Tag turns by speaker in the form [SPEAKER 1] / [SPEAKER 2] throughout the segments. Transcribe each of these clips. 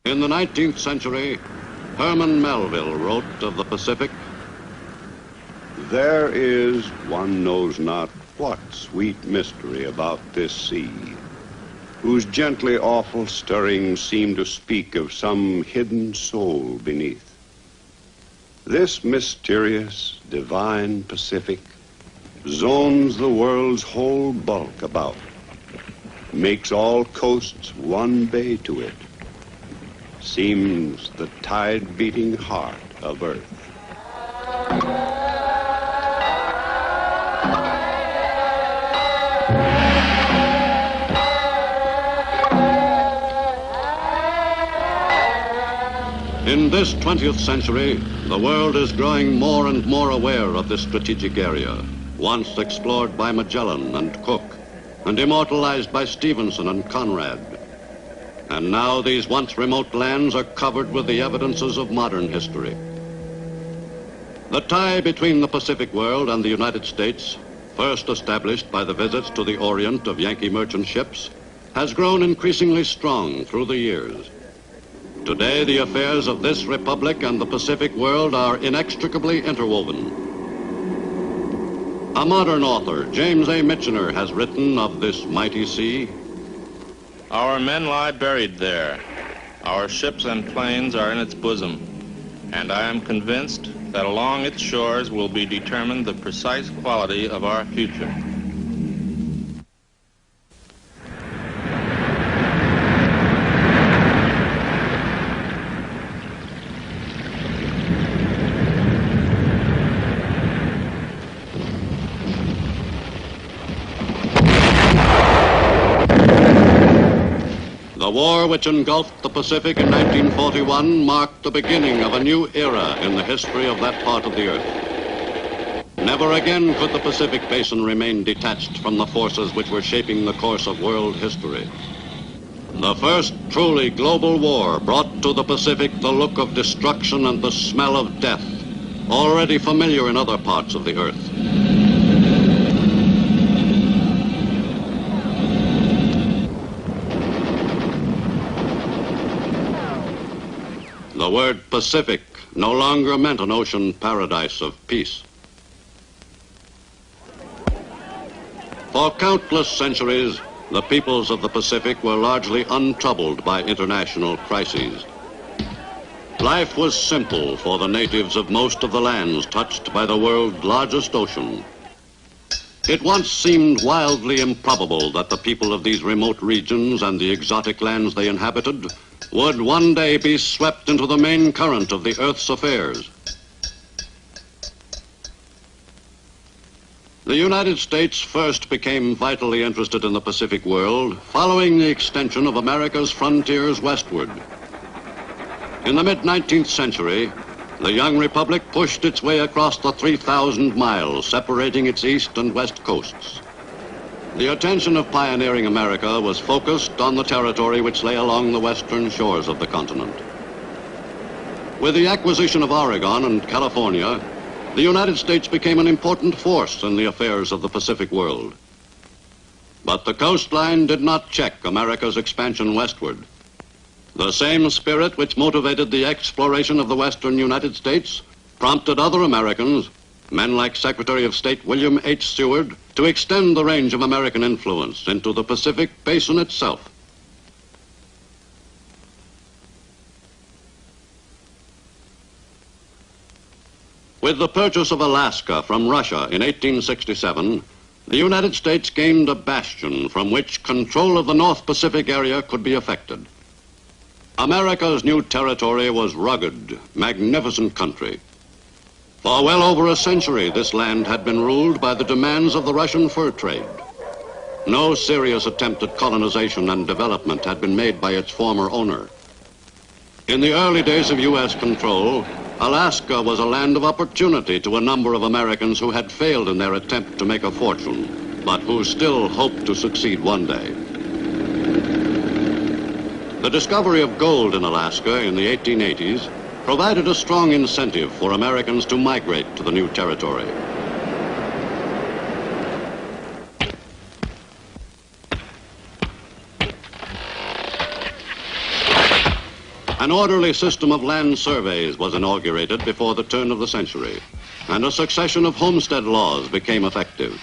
[SPEAKER 1] In the 19th century, Herman Melville wrote of the Pacific,
[SPEAKER 2] "There is, one knows not what sweet mystery about this sea, whose gently awful stirrings seem to speak of some hidden soul beneath. This mysterious, divine Pacific zones the world's whole bulk about, makes all coasts one bay to it, seems the tide-beating heart of Earth."
[SPEAKER 1] In this 20th century, the world is growing more and more aware of this strategic area, once explored by Magellan and Cook, and immortalized by Stevenson and Conrad. And now these once remote lands are covered with the evidences of modern history. The tie between the Pacific world and the United States, first established by the visits to the Orient of Yankee merchant ships, has grown increasingly strong through the years. Today, the affairs of this republic and the Pacific world are inextricably interwoven. A modern author, James A. Michener, has written of this mighty sea.
[SPEAKER 3] "Our men lie buried there. Our ships and planes are in its bosom. And I am convinced that along its shores will be determined the precise quality of our future."
[SPEAKER 1] The war which engulfed the Pacific in 1941 marked the beginning of a new era in the history of that part of the earth. Never again could the Pacific Basin remain detached from the forces which were shaping the course of world history. The first truly global war brought to the Pacific the look of destruction and the smell of death, already familiar in other parts of the earth. The word Pacific no longer meant an ocean paradise of peace. For countless centuries, the peoples of the Pacific were largely untroubled by international crises. Life was simple for the natives of most of the lands touched by the world's largest ocean. It once seemed wildly improbable that the people of these remote regions and the exotic lands they inhabited would one day be swept into the main current of the Earth's affairs. The United States first became vitally interested in the Pacific world following the extension of America's frontiers westward. In the mid-19th century, the young republic pushed its way across the 3,000 miles separating its east and west coasts. The attention of pioneering America was focused on the territory which lay along the western shores of the continent. With the acquisition of Oregon and California, the United States became an important force in the affairs of the Pacific world. But the coastline did not check America's expansion westward. The same spirit which motivated the exploration of the western United States prompted other Americans, men like Secretary of State William H. Seward, to extend the range of American influence into the Pacific Basin itself. With the purchase of Alaska from Russia in 1867, the United States gained a bastion from which control of the North Pacific area could be effected. America's new territory was rugged, magnificent country. For well over a century, this land had been ruled by the demands of the Russian fur trade. No serious attempt at colonization and development had been made by its former owner. In the early days of U.S. control, Alaska was a land of opportunity to a number of Americans who had failed in their attempt to make a fortune, but who still hoped to succeed one day. The discovery of gold in Alaska in the 1880s provided a strong incentive for Americans to migrate to the new territory. An orderly system of land surveys was inaugurated before the turn of the century, and a succession of homestead laws became effective.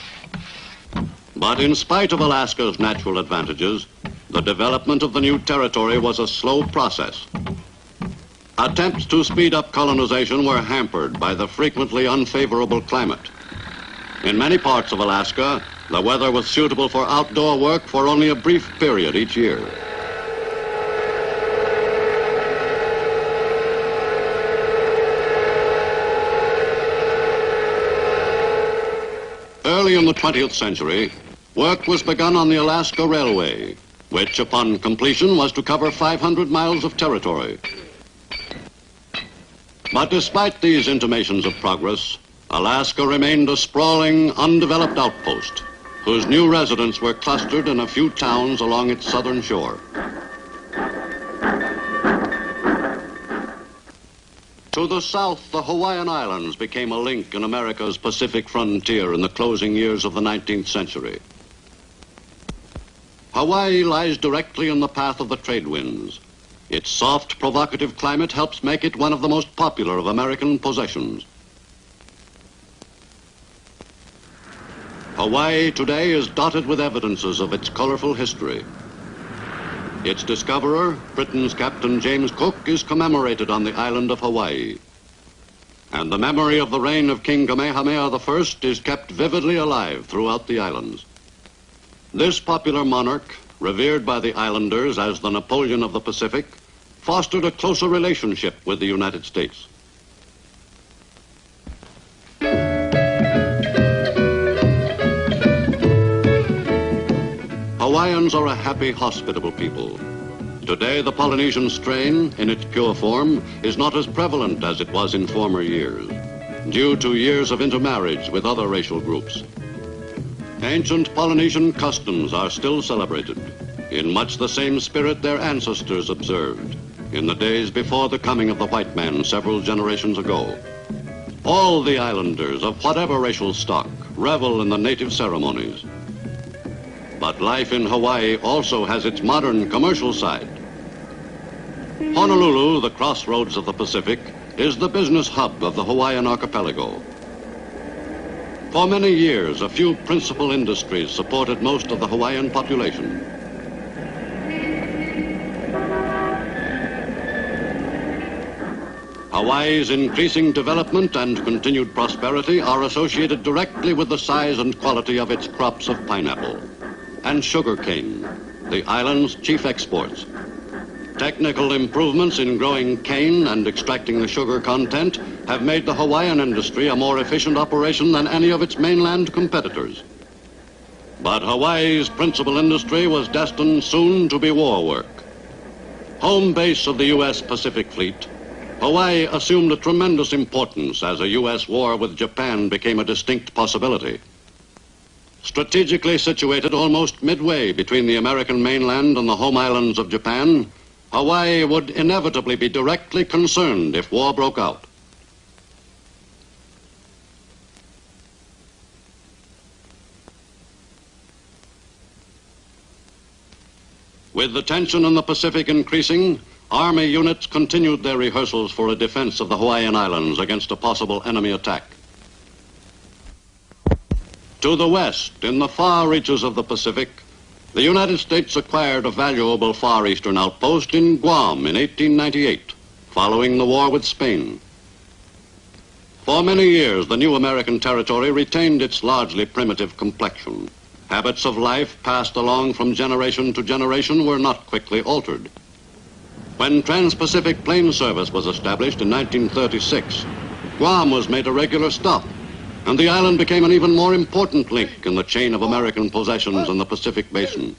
[SPEAKER 1] But in spite of Alaska's natural advantages, the development of the new territory was a slow process. Attempts to speed up colonization were hampered by the frequently unfavorable climate. In many parts of Alaska, the weather was suitable for outdoor work for only a brief period each year. Early in the 20th century, work was begun on the Alaska Railway, which upon completion was to cover 500 miles of territory. But despite these intimations of progress, Alaska remained a sprawling, undeveloped outpost, whose new residents were clustered in a few towns along its southern shore. To the south, the Hawaiian Islands became a link in America's Pacific frontier in the closing years of the 19th century. Hawaii lies directly in the path of the trade winds. Its soft, provocative climate helps make it one of the most popular of American possessions. Hawaii today is dotted with evidences of its colorful history. Its discoverer, Britain's Captain James Cook, is commemorated on the island of Hawaii. And the memory of the reign of King Kamehameha I is kept vividly alive throughout the islands. This popular monarch, revered by the islanders as the Napoleon of the Pacific, fostered a closer relationship with the United States. Hawaiians are a happy, hospitable people. Today, the Polynesian strain, in its pure form, is not as prevalent as it was in former years, due to years of intermarriage with other racial groups. Ancient Polynesian customs are still celebrated, in much the same spirit their ancestors observed in the days before the coming of the white man several generations ago. All the islanders, of whatever racial stock, revel in the native ceremonies. But life in Hawaii also has its modern commercial side. Honolulu, the crossroads of the Pacific, is the business hub of the Hawaiian archipelago. For many years, a few principal industries supported most of the Hawaiian population. Hawaii's increasing development and continued prosperity are associated directly with the size and quality of its crops of pineapple and sugarcane, the island's chief exports. Technical improvements in growing cane and extracting the sugar content have made the Hawaiian industry a more efficient operation than any of its mainland competitors. But Hawaii's principal industry was destined soon to be war work. Home base of the U.S. Pacific Fleet, Hawaii assumed a tremendous importance as a U.S. war with Japan became a distinct possibility. Strategically situated almost midway between the American mainland and the home islands of Japan, Hawaii would inevitably be directly concerned if war broke out. With the tension in the Pacific increasing, Army units continued their rehearsals for a defense of the Hawaiian Islands against a possible enemy attack. To the west, in the far reaches of the Pacific, the United States acquired a valuable Far Eastern outpost in Guam in 1898, following the war with Spain. For many years, the new American territory retained its largely primitive complexion. Habits of life passed along from generation to generation were not quickly altered. When Trans-Pacific Plane Service was established in 1936, Guam was made a regular stop, and the island became an even more important link in the chain of American possessions in the Pacific Basin.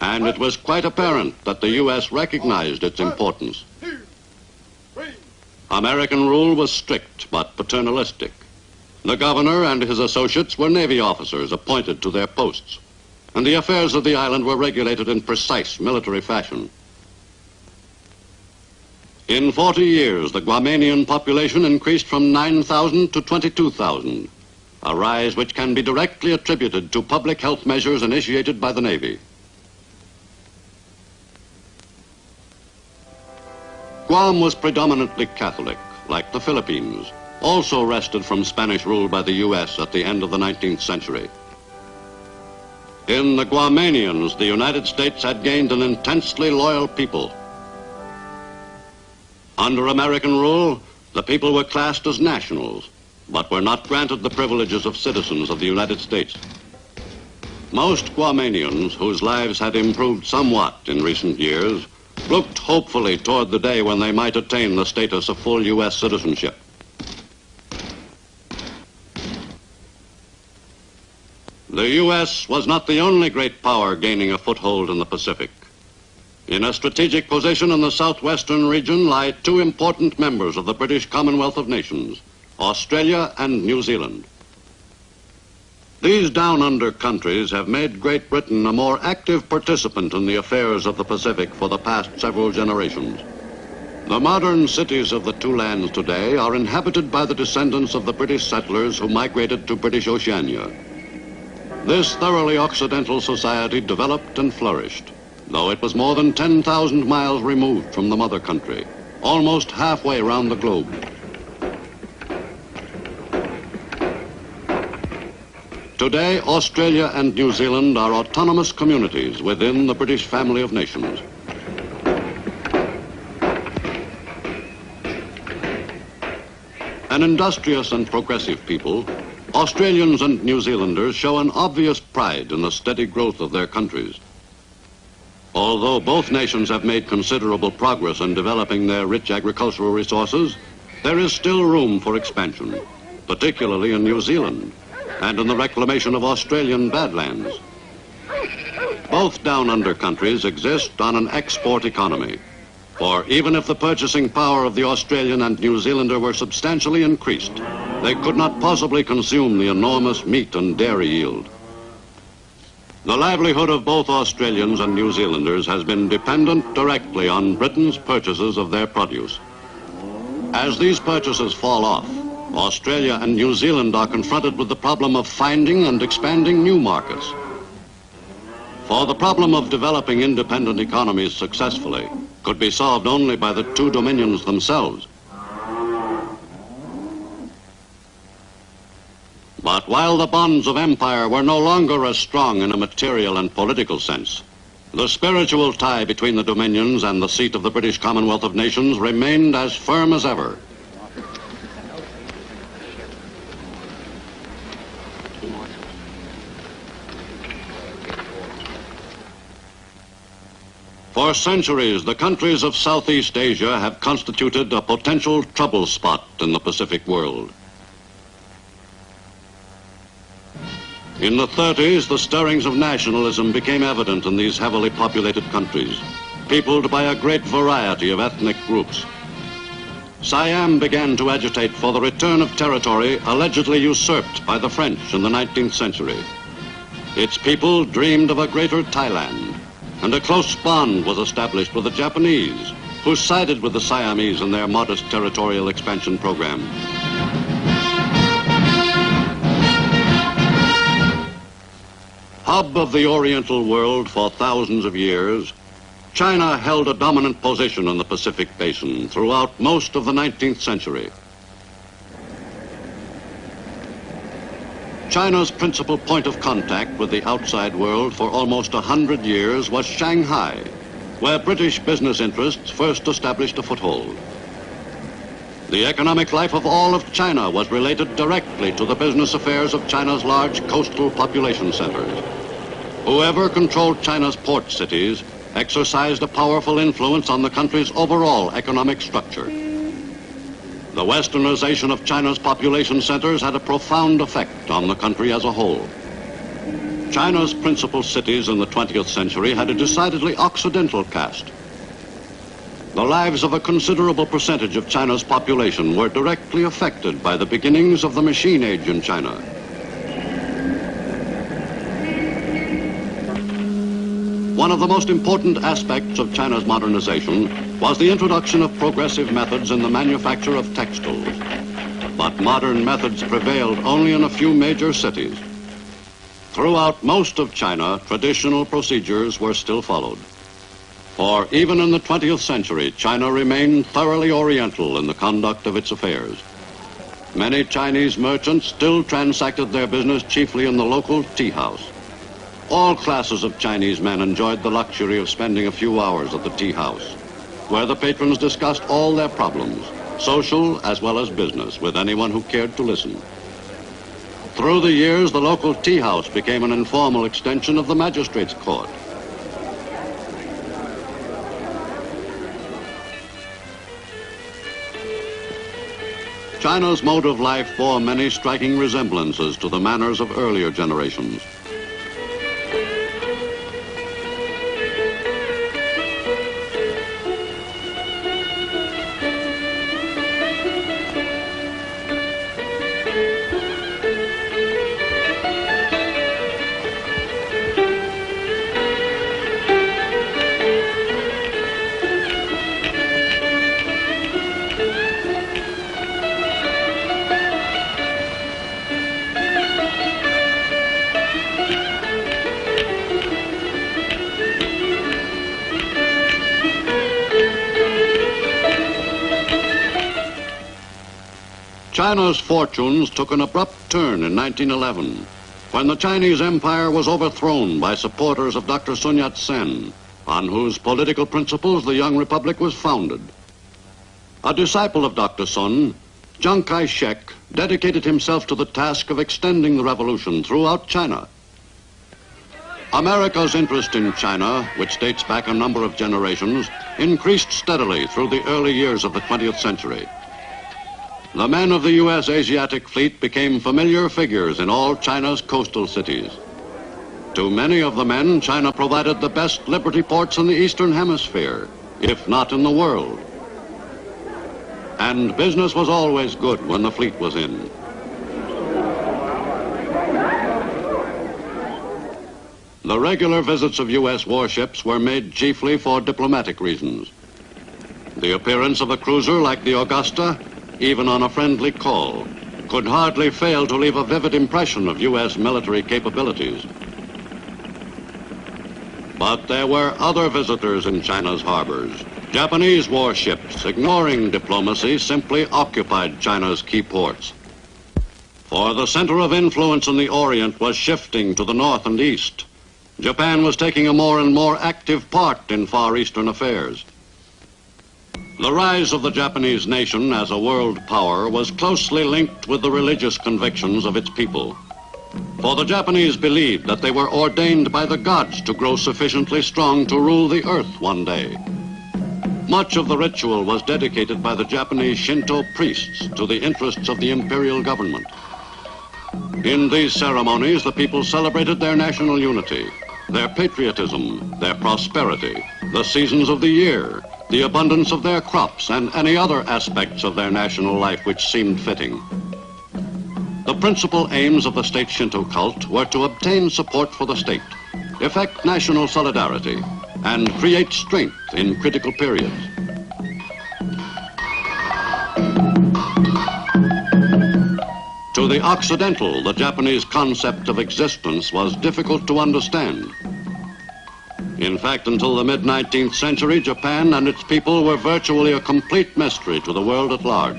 [SPEAKER 1] And it was quite apparent that the U.S. recognized its importance. American rule was strict but paternalistic. The governor and his associates were Navy officers appointed to their posts, and the affairs of the island were regulated in precise military fashion. In 40 years, the Guamanian population increased from 9,000 to 22,000, a rise which can be directly attributed to public health measures initiated by the Navy. Guam was predominantly Catholic, like the Philippines, also wrested from Spanish rule by the U.S. at the end of the 19th century. In the Guamanians, the United States had gained an intensely loyal people. Under American rule, the people were classed as nationals, but were not granted the privileges of citizens of the United States. Most Guamanians, whose lives had improved somewhat in recent years, looked hopefully toward the day when they might attain the status of full U.S. citizenship. The U.S. was not the only great power gaining a foothold in the Pacific. In a strategic position in the southwestern region lie two important members of the British Commonwealth of Nations, Australia and New Zealand. These down-under countries have made Great Britain a more active participant in the affairs of the Pacific for the past several generations. The modern cities of the two lands today are inhabited by the descendants of the British settlers who migrated to British Oceania. This thoroughly Occidental society developed and flourished, though it was more than 10,000 miles removed from the mother country, almost halfway around the globe. Today, Australia and New Zealand are autonomous communities within the British family of nations. An industrious and progressive people, Australians and New Zealanders show an obvious pride in the steady growth of their countries. Although both nations have made considerable progress in developing their rich agricultural resources, there is still room for expansion, particularly in New Zealand and in the reclamation of Australian badlands. Both down-under countries exist on an export economy, for even if the purchasing power of the Australian and New Zealander were substantially increased, they could not possibly consume the enormous meat and dairy yield. The livelihood of both Australians and New Zealanders has been dependent directly on Britain's purchases of their produce. As these purchases fall off, Australia and New Zealand are confronted with the problem of finding and expanding new markets. For the problem of developing independent economies successfully could be solved only by the two dominions themselves. But while the bonds of empire were no longer as strong in a material and political sense, the spiritual tie between the dominions and the seat of the British Commonwealth of Nations remained as firm as ever. For centuries, the countries of Southeast Asia have constituted a potential trouble spot in the Pacific world. In the 30s, the stirrings of nationalism became evident in these heavily populated countries, peopled by a great variety of ethnic groups. Siam began to agitate for the return of territory allegedly usurped by the French in the 19th century. Its people dreamed of a greater Thailand, and a close bond was established with the Japanese, who sided with the Siamese in their modest territorial expansion program. Hub of the Oriental world for thousands of years, China held a dominant position in the Pacific Basin throughout most of the 19th century. China's principal point of contact with the outside world for almost 100 years was Shanghai, where British business interests first established a foothold. The economic life of all of China was related directly to the business affairs of China's large coastal population centers. Whoever controlled China's port cities exercised a powerful influence on the country's overall economic structure. The westernization of China's population centers had a profound effect on the country as a whole. China's principal cities in the 20th century had a decidedly Occidental cast. The lives of a considerable percentage of China's population were directly affected by the beginnings of the machine age in China. One of the most important aspects of China's modernization was the introduction of progressive methods in the manufacture of textiles. But modern methods prevailed only in a few major cities. Throughout most of China, traditional procedures were still followed. For even in the 20th century, China remained thoroughly Oriental in the conduct of its affairs. Many Chinese merchants still transacted their business chiefly in the local tea house. All classes of Chinese men enjoyed the luxury of spending a few hours at the tea house, where the patrons discussed all their problems, social as well as business, with anyone who cared to listen. Through the years, the local tea house became an informal extension of the magistrate's court. China's mode of life bore many striking resemblances to the manners of earlier generations. China's fortunes took an abrupt turn in 1911, when the Chinese Empire was overthrown by supporters of Dr. Sun Yat-sen, on whose political principles the young republic was founded. A disciple of Dr. Sun, Chiang Kai-shek dedicated himself to the task of extending the revolution throughout China. America's interest in China, which dates back a number of generations, increased steadily through the early years of the 20th century. The men of the U.S. Asiatic Fleet became familiar figures in all China's coastal cities. To many of the men, China provided the best liberty ports in the Eastern Hemisphere, if not in the world. And business was always good when the fleet was in. The regular visits of U.S. warships were made chiefly for diplomatic reasons. The appearance of a cruiser like the Augusta, even on a friendly call, could hardly fail to leave a vivid impression of U.S. military capabilities. But there were other visitors in China's harbors. Japanese warships, ignoring diplomacy, simply occupied China's key ports. For the center of influence in the Orient was shifting to the north and east. Japan was taking a more and more active part in Far Eastern affairs. The rise of the Japanese nation as a world power was closely linked with the religious convictions of its people. For the Japanese believed that they were ordained by the gods to grow sufficiently strong to rule the earth one day. Much of the ritual was dedicated by the Japanese Shinto priests to the interests of the imperial government. In these ceremonies, the people celebrated their national unity, their patriotism, their prosperity, the seasons of the year, the abundance of their crops, and any other aspects of their national life which seemed fitting. The principal aims of the state Shinto cult were to obtain support for the state, effect national solidarity, and create strength in critical periods. To the Occidental, the Japanese concept of existence was difficult to understand. In fact, until the mid-19th century, Japan and its people were virtually a complete mystery to the world at large.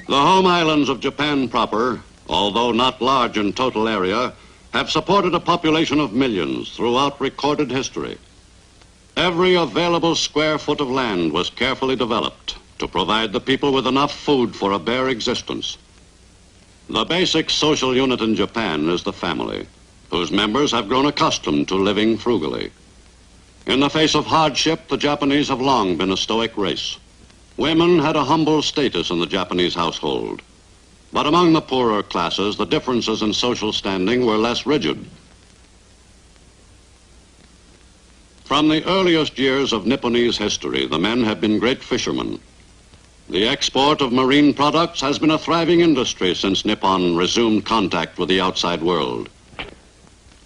[SPEAKER 1] The home islands of Japan proper, although not large in total area, have supported a population of millions throughout recorded history. Every available square foot of land was carefully developed to provide the people with enough food for a bare existence. The basic social unit in Japan is the family, whose members have grown accustomed to living frugally. In the face of hardship, the Japanese have long been a stoic race. Women had a humble status in the Japanese household. But among the poorer classes, the differences in social standing were less rigid. From the earliest years of Nipponese history, the men have been great fishermen. The export of marine products has been a thriving industry since Nippon resumed contact with the outside world.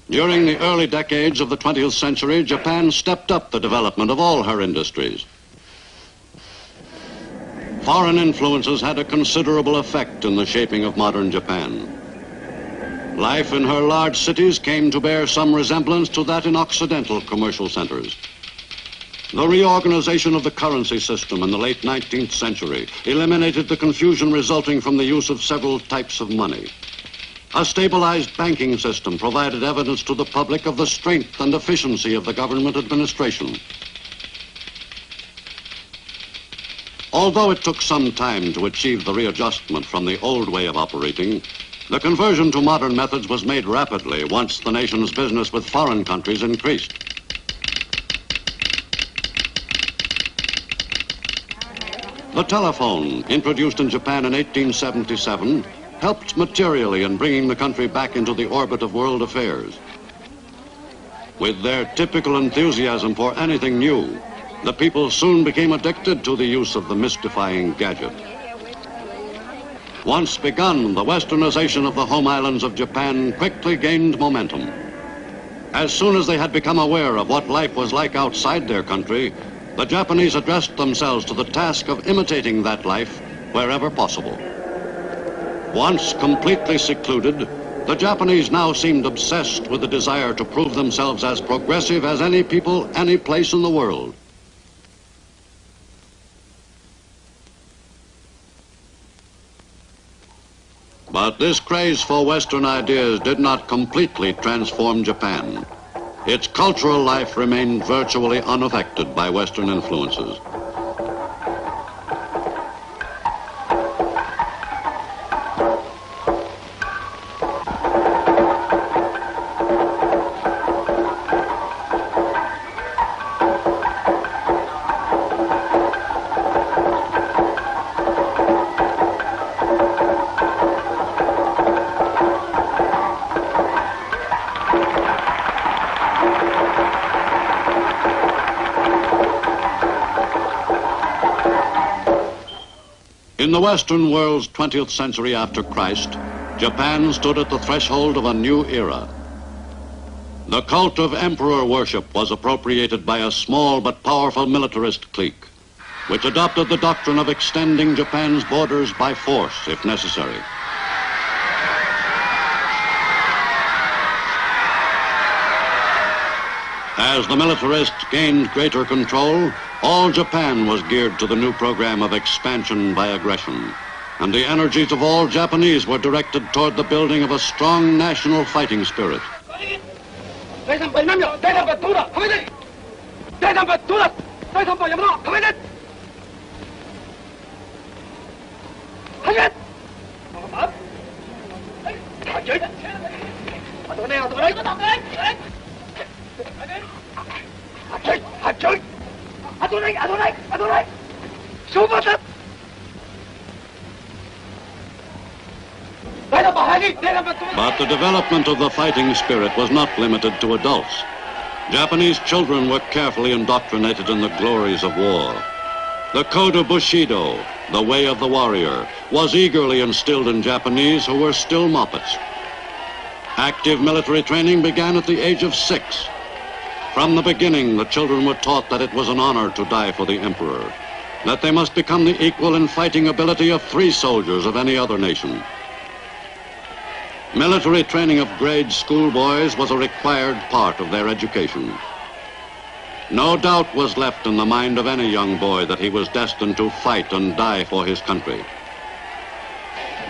[SPEAKER 1] During the early decades of the 20th century, Japan stepped up the development of all her industries. Foreign influences had a considerable effect in the shaping of modern Japan. Life in her large cities came to bear some resemblance to that in Occidental commercial centers. The reorganization of the currency system in the late 19th century eliminated the confusion resulting from the use of several types of money. A stabilized banking system provided evidence to the public of the strength and efficiency of the government administration. Although it took some time to achieve the readjustment from the old way of operating, the conversion to modern methods was made rapidly once the nation's business with foreign countries increased. The telephone, introduced in Japan in 1877, helped materially in bringing the country back into the orbit of world affairs. With their typical enthusiasm for anything new, the people soon became addicted to the use of the mystifying gadget. Once begun, the westernization of the home islands of Japan quickly gained momentum. As soon as they had become aware of what life was like outside their country, the Japanese addressed themselves to the task of imitating that life wherever possible. Once completely secluded, the Japanese now seemed obsessed with the desire to prove themselves as progressive as any people, any place in the world. But this craze for Western ideas did not completely transform Japan. Its cultural life remained virtually unaffected by Western influences. In the Western world's 20th century after Christ, Japan stood at the threshold of a new era. The cult of emperor worship was appropriated by a small but powerful militarist clique, which adopted the doctrine of extending Japan's borders by force if necessary. As the militarists gained greater control, all Japan was geared to the new program of expansion by aggression, and the energies of all Japanese were directed toward the building of a strong national fighting spirit. But the development of the fighting spirit was not limited to adults. Japanese children were carefully indoctrinated in the glories of war. The code of Bushido, the way of the warrior, was eagerly instilled in Japanese who were still moppets. Active military training began at the age of 6. From the beginning, the children were taught that it was an honor to die for the emperor, that they must become the equal in fighting ability of 3 soldiers of any other nation. Military training of grade schoolboys was a required part of their education. No doubt was left in the mind of any young boy that he was destined to fight and die for his country.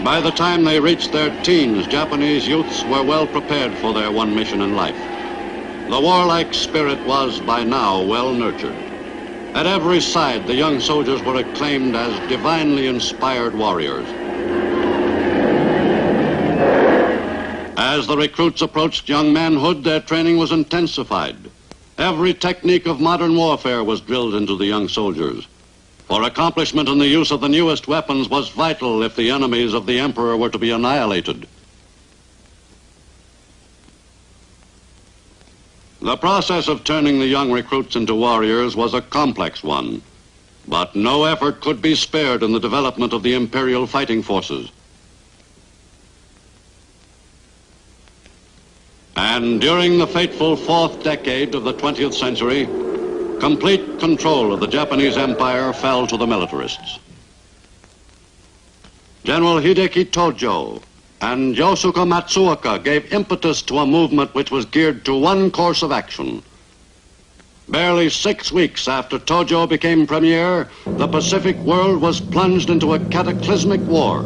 [SPEAKER 1] By the time they reached their teens, Japanese youths were well prepared for their one mission in life. The warlike spirit was, by now, well nurtured. At every side, the young soldiers were acclaimed as divinely inspired warriors. As the recruits approached young manhood, their training was intensified. Every technique of modern warfare was drilled into the young soldiers. For accomplishment in the use of the newest weapons was vital if the enemies of the emperor were to be annihilated. The process of turning the young recruits into warriors was a complex one, but no effort could be spared in the development of the imperial fighting forces. And during the fateful 4th decade of the 20th century, complete control of the Japanese Empire fell to the militarists. General Hideki Tojo, And Yosuke Matsuoka gave impetus to a movement which was geared to one course of action. Barely 6 weeks after Tojo became premier, the Pacific world was plunged into a cataclysmic war.